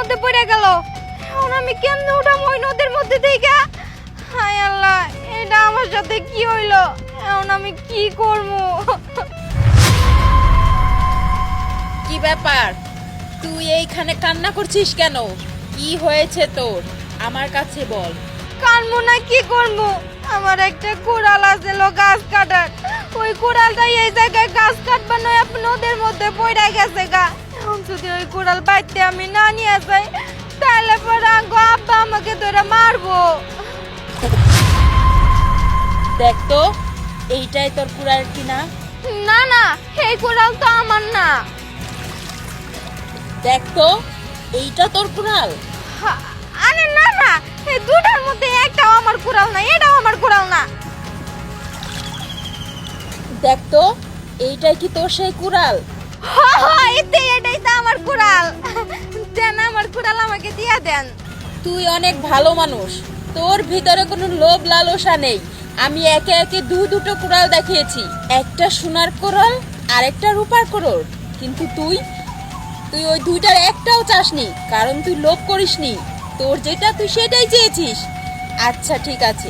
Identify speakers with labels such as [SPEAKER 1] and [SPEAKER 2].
[SPEAKER 1] মধ্যে পড়ে গেল। এখন আমি কেমনে উঠাম ওই নদীর মধ্যে থেকে? হায় আল্লাহ, এটা আমার সাথে কি হইলো? এখন আমি কি করব?
[SPEAKER 2] কি ব্যাপার, তুই এইখানে কান্না করছিস কেন? কি হয়েছে তোর, আমার কাছে বল।
[SPEAKER 1] কানবো না কি করবো? আমার একটা কুড়াল আছে গাছ কাটার, ওই কুড়ালটাই এই জায়গায় গাছ কাটবা নয় নদীর মধ্যে পড়ে গেছে গা। এখন যদি ওই কুড়াল বাইতে আমি না নিয়ে যাই, তাহলে পরে আব্বা আমাকে ধরে মারবো।
[SPEAKER 2] দেখ তো, এইটাই তোর কুড়াল কিনা?
[SPEAKER 1] না না, এই কুড়াল তো আমার না।
[SPEAKER 2] দেখ তো, এইটা তোর কুড়াল?
[SPEAKER 1] আরে না না, এই দুটার মধ্যে একটাও আমার কুড়াল না, এটাও আমার কুড়াল না।
[SPEAKER 2] দেখ তো, এইটাই কি তোর সেই কুড়াল?
[SPEAKER 1] এটাই তো আমার কুড়াল। দেন আমার কুড়াল আমাকে দিয়া দেন।
[SPEAKER 2] তুই অনেক ভালো মানুষ, তোর ভিতরে কোনো লোভ লালসা নেই। আমি একে একে দুটো কুড়াল দেখিয়েছি, একটা সোনার কুড়াল আর একটা রূপার কুড়াল, কিন্তু তুই ওই দুইটার একটাও চাসনি, কারণ তুই লোভ করিসনি। তোর যেটা তুই সেটাই চেয়েছিস। আচ্ছা ঠিক আছে,